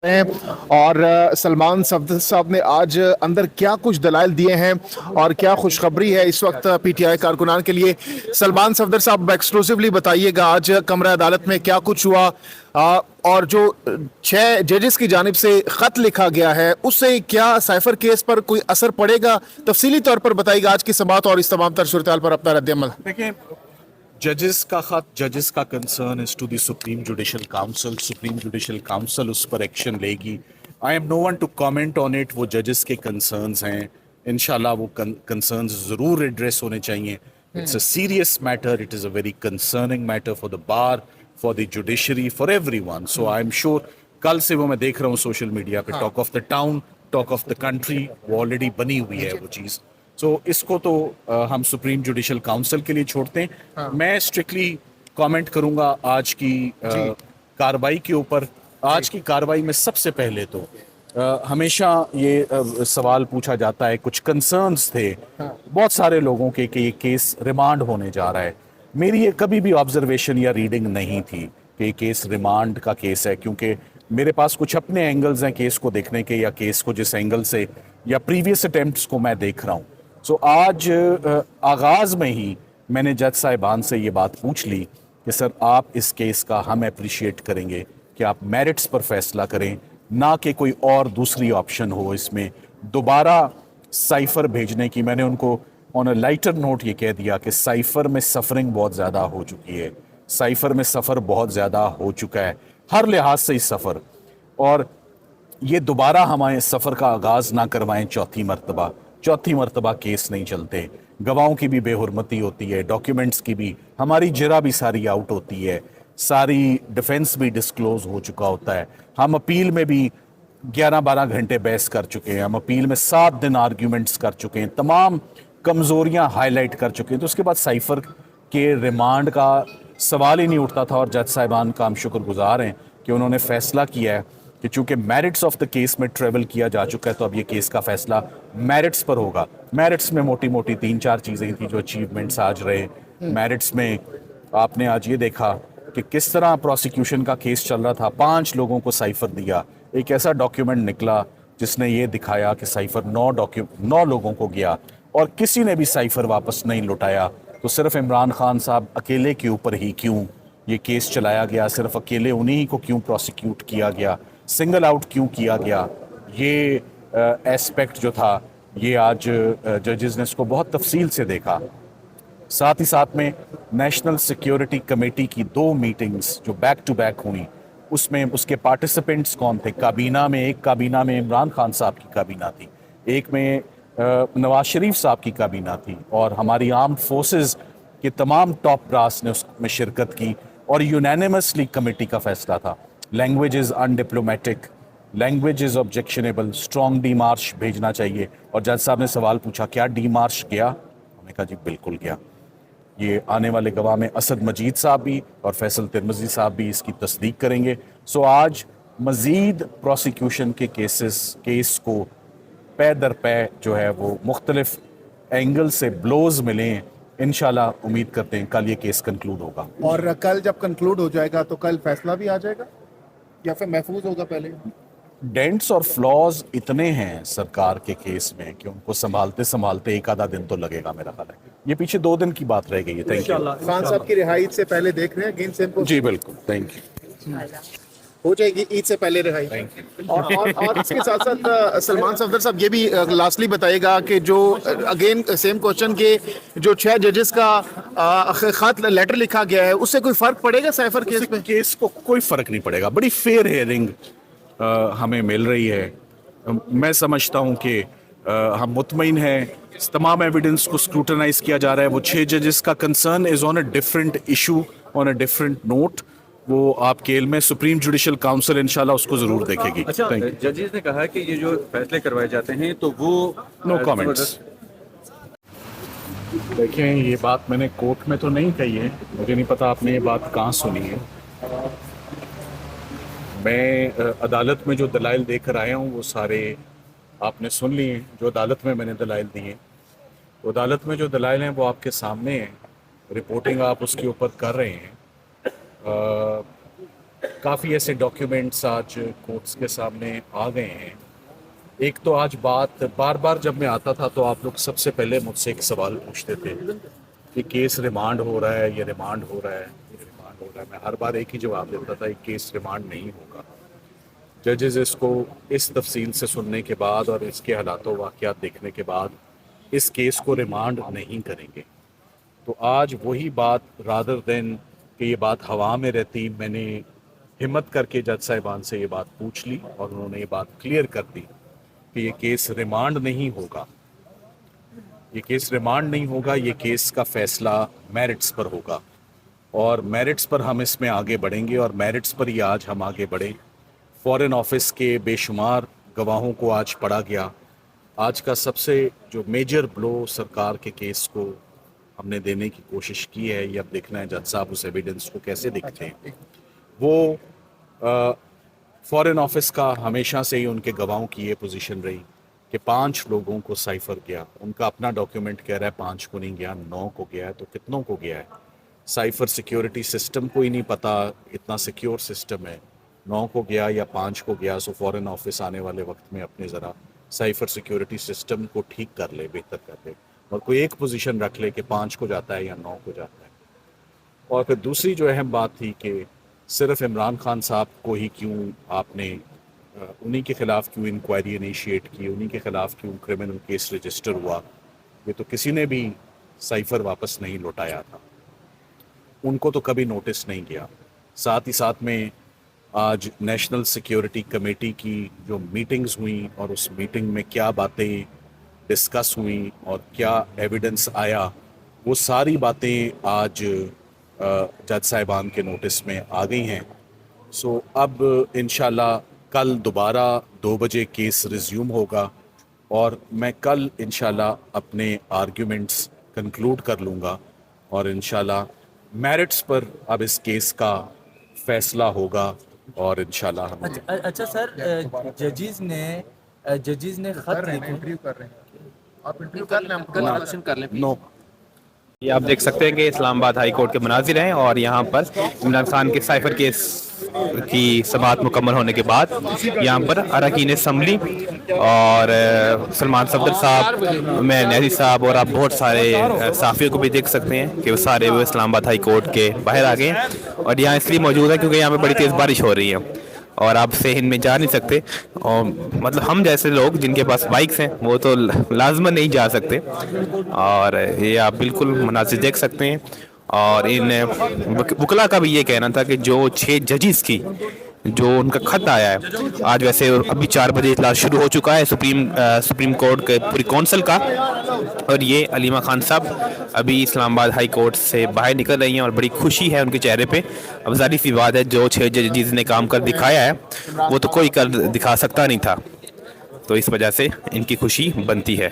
हैं और सलमान सफदर साहब ने आज अंदर क्या कुछ दलाइल दिए हैं और क्या खुशखबरी है इस वक्त पीटीआई कारकुनान के लिए। सलमान सफदर साहब एक्सक्लूसिवली बताइएगा आज कमरा अदालत में क्या कुछ हुआ, और जो 6 जजेस की जानिब से खत लिखा गया है उससे क्या साइफर केस पर कोई असर पड़ेगा, तफसीली तौर पर बताइएगा आज की समाअत और इस तमाम तर सूरत पर अपना रद्द-ए-अमल। देखिए, जजेस का खत, जजेस का concern is to the Supreme Judicial Council. Supreme Judicial Council उस पर एक्शन लेगी। I am no one to comment on it. वो जजेस के कंसर्न्स हैं, इंशाल्लाह वो कंसर्न्स ज़रूर एड्रेस होने चाहिए। It's a serious matter, it is a very concerning matter for the bar, for the judiciary, for everyone. So I am sure कल से वो मैं देख रहा हूँ सोशल मीडिया पे talk of the town, talk of the country, वो already बनी हुई है वो चीज़। सो इसको तो हम सुप्रीम जुडिशल काउंसिल के लिए छोड़ते हैं। मैं स्ट्रिक्टली कमेंट करूंगा आज की कार्रवाई के ऊपर। आज की कार्रवाई में सबसे पहले तो हमेशा ये सवाल पूछा जाता है, कुछ कंसर्न्स थे बहुत सारे लोगों के कि ये केस रिमांड होने जा रहा है। मेरी ये कभी भी ऑब्जर्वेशन या रीडिंग नहीं थी कि ये केस रिमांड का केस है, क्योंकि मेरे पास कुछ अपने एंगल्स हैं केस को देखने के, या केस को जिस एंगल से या प्रीवियस अटेम्प्ट्स को मैं देख रहा हूँ। सो आज आगाज़ में ही मैंने जज साहिबान से ये बात पूछ ली कि सर आप इस केस का हम अप्रिशिएट करेंगे कि आप मेरिट्स पर फैसला करें, ना कि कोई और दूसरी ऑप्शन हो इसमें दोबारा साइफर भेजने की। मैंने उनको ऑन अ लाइटर नोट ये कह दिया कि साइफर में सफरिंग बहुत ज़्यादा हो चुकी है, साइफर में सफ़र बहुत ज़्यादा हो चुका है हर लिहाज से इस सफ़र, और ये दोबारा हमारे सफ़र का आगाज़ ना करवाएं चौथी मर्तबा केस नहीं चलते। गवाहों की भी बेहुरमती होती है, डॉक्यूमेंट्स की भी, हमारी जरा भी सारी आउट होती है, सारी डिफेंस भी डिस्क्लोज हो चुका होता है। हम अपील में भी 11-12 घंटे बहस कर चुके हैं, हम अपील में 7 दिन आर्ग्यूमेंट्स कर चुके हैं, तमाम कमज़ोरियां हाईलाइट कर चुके हैं। तो उसके बाद साइफर के रिमांड का सवाल ही नहीं उठता था, और जज साहिबान का हम शुक्रगुजार हैं कि उन्होंने फैसला किया है कि चूंकि मेरिट्स ऑफ द केस में ट्रेवल किया जा चुका है तो अब ये केस का फैसला मेरिट्स पर होगा। मेरिट्स में मोटी मोटी 3-4 चीज़ें थी जो अचीवमेंट्स आज रहे। मेरिट्स में आपने आज ये देखा कि किस तरह प्रोसिक्यूशन का केस चल रहा था, 5 लोगों को साइफर दिया, एक ऐसा डॉक्यूमेंट निकला जिसने ये दिखाया कि साइफर 9 लोगों को गया और किसी ने भी साइफर वापस नहीं लौटाया। तो सिर्फ इमरान खान साहब अकेले के ऊपर ही क्यों ये केस चलाया गया, सिर्फ अकेले उन्हीं को क्यों प्रोसिक्यूट किया गया, सिंगल आउट क्यों किया गया, ये एस्पेक्ट जो था ये आज जजेस ने इसको बहुत तफसील से देखा। साथ ही साथ में नेशनल सिक्योरिटी कमेटी की 2 मीटिंग्स जो बैक टू बैक हुई, उसमें उसके पार्टिसिपेंट्स कौन थे। काबीना में, एक काबीना में इमरान खान साहब की काबीना थी, एक में नवाज शरीफ साहब की काबीना थी, और हमारी आर्म्ड फोर्सेस के तमाम टॉप ब्रास ने उसमें शिरकत की, और यूनानिमसली कमेटी का फैसला था language is undiplomatic, language is objectionable, strong demarche भेजना चाहिए। और जज साहब ने सवाल पूछा क्या डी मार्च गया, हमने कहा जी बिल्कुल गया। ये आने वाले गवाह में असद मजीद साहब भी और फैसल तिरमिज़ी साहब भी इसकी तस्दीक करेंगे। सो आज मज़ीद प्रोसिक्यूशन के केस को पै दर पै जो है वो मुख्तलिफ एंगल से ब्लोज मिलें। इंशाल्लाह उम्मीद करते हैं कल ये केस कंक्लूड होगा। और कल जब कंक्लूड हो जाएगा तो कल फैसला भी आ जाएगा या फिर महफूज होगा पहले? डेंट्स और फ्लॉज इतने हैं सरकार के केस में कि उनको संभालते संभालते एक आधा दिन तो लगेगा मेरा ख्याल है। ये पीछे 2 दिन की बात रह गई है। Thank you. खान साहब की रिहाई से पहले देख रहे हैं गेंद सेम को? जी बिल्कुल, थैंक यू। हो जाएगी ईद से पहले रिहाई। और इसके साथ साथ सलमान सफदर साहब ये भी लास्टली बताइएगा कि जो अगेन सेम क्वेश्चन के जो 6 जजेस का खत लेटर लिखा गया है उससे कोई फर्क पड़ेगा साइफर केस में? केस को कोई फर्क नहीं पड़ेगा। बड़ी फेयर हेयरिंग हमें मिल रही है। मैं समझता हूँ कि हम मुतमईन हैं, तमाम एविडेंस को स्क्रूटनाइज किया जा रहा है। वो 6 जजेस का concern is on a different issue, on a different note. वो आप केल में सुप्रीम जुडिशल काउंसिल इंशाल्लाह उसको जरूर देखेगी। अच्छा, जजेस ने कहा कि ये जो फैसले करवाए जाते हैं तो वो नो कमेंट्स। देखें, ये बात मैंने कोर्ट में तो नहीं कही है, मुझे नहीं पता आपने ये बात कहाँ सुनी है। मैं अदालत में जो दलाइल देकर आया हूँ वो सारे आपने सुन लिए हैं। जो अदालत में मैंने दलाइल दिए, तो अदालत में जो दलाइल हैं वो आपके सामने हैं, रिपोर्टिंग आप उसके ऊपर कर रहे हैं। काफ़ी ऐसे डॉक्यूमेंट्स आज कोर्ट्स के सामने आ गए हैं। एक तो आज बात बार बार जब मैं आता था तो आप लोग सबसे पहले मुझसे एक सवाल पूछते थे कि केस रिमांड हो रहा है, ये रिमांड हो रहा है, ये रिमांड हो रहा है। मैं हर बार एक ही जवाब देता था, एक केस रिमांड नहीं होगा। जजेस इसको इस तफसील से सुनने के बाद और इसके हालात वाक़यात देखने के बाद इस केस को रिमांड नहीं करेंगे। तो आज वही बात, रादर देन कि ये बात हवा में रहती, मैंने हिम्मत करके जज साहिबान से ये बात पूछ ली और उन्होंने ये बात क्लियर कर दी कि ये केस रिमांड नहीं होगा, ये केस रिमांड नहीं होगा, ये केस का फैसला मेरिट्स पर होगा और मेरिट्स पर हम इसमें आगे बढ़ेंगे और मेरिट्स पर ही आज हम आगे बढ़े। फॉरेन ऑफिस के बेशुमार गवाहों को आज पढ़ा गया। आज का सबसे जो मेजर ब्लो सरकार के केस को हमने देने की कोशिश की है, ये अब देखना है जज साहब उस एविडेंस को कैसे देखते हैं। वो फॉरेन ऑफिस का हमेशा से ही उनके गवाहों की ये पोजीशन रही कि 5 लोगों को साइफर गया। उनका अपना डॉक्यूमेंट कह रहा है 5 को नहीं गया, 9 को गया है, तो कितनों को गया है? साइफर सिक्योरिटी सिस्टम को ही नहीं पता, इतना सिक्योर सिस्टम है, 9 को गया या 5 को गया। सो फॉरेन ऑफिस आने वाले वक्त में अपने ज़रा साइफर सिक्योरिटी सिस्टम को ठीक कर ले, बेहतर कर ले और कोई एक पोजीशन रख ले कि 5 को जाता है या 9 को जाता है। और फिर दूसरी जो अहम बात थी कि सिर्फ इमरान खान साहब को ही क्यों आपने उन्हीं के ख़िलाफ़ क्यों इंक्वायरी इनिशिएट की, उन्हीं के ख़िलाफ़ क्यों क्रिमिनल केस रजिस्टर हुआ। ये तो किसी ने भी साइफर वापस नहीं लौटाया था, उनको तो कभी नोटिस नहीं किया। साथ ही साथ में आज नेशनल सिक्योरिटी कमेटी की जो मीटिंग्स हुई और उस मीटिंग में क्या बातें डिस्कस हुई और क्या एविडेंस आया, वो सारी बातें आज जज साहिबान के नोटिस में आ गई हैं। सो अब इंशाल्लाह कल दोबारा 2 बजे केस रिज्यूम होगा और मैं कल इंशाल्लाह अपने आर्ग्यूमेंट्स कंक्लूड कर लूँगा और इंशाल्लाह मेरिट्स पर अब इस केस का फैसला होगा और इंशाल्लाह हम अच्छा सर, जजेस ने खत लिखे। आप इंटरव्यू कर लें, हम क्वेश्चन कर लें। नो ये आप देख सकते हैं कि इस्लामाबाद हाई कोर्ट के मुनाजिर हैं और यहाँ पर इमरान खान के साइफर केस की समाअत मुकम्मल होने के बाद यहाँ पर अरकान असम्बली और सलमान सफदर साहब, मैं न्याजी साहब और आप बहुत सारे साफ़ियों को भी देख सकते हैं कि वो सारे वो इस्लामाबाद हाई कोर्ट के बाहर आ गए हैं और यहाँ इसलिए मौजूद है क्योंकि यहाँ पे बड़ी तेज़ बारिश हो रही है और आप से इनमें जा नहीं सकते और मतलब हम जैसे लोग जिनके पास बाइक्स हैं वो तो लाजमन नहीं जा सकते और ये आप बिल्कुल मनाज़िर देख सकते हैं। और इन वकला का भी ये कहना था कि जो 6 जजेस की जो उनका खत आया है, आज वैसे अभी 4 बजे इजलास शुरू हो चुका है सुप्रीम कोर्ट के पूरी कौंसिल का और ये अलीमा खान साहब अभी इस्लामाबाद हाई कोर्ट से बाहर निकल रही हैं और बड़ी खुशी है उनके चेहरे पे। अब ज़ाहिर सी बात है जो 6 जजेस ने काम कर दिखाया है वो तो कोई कर दिखा सकता नहीं था, तो इस वजह से इनकी खुशी बनती है।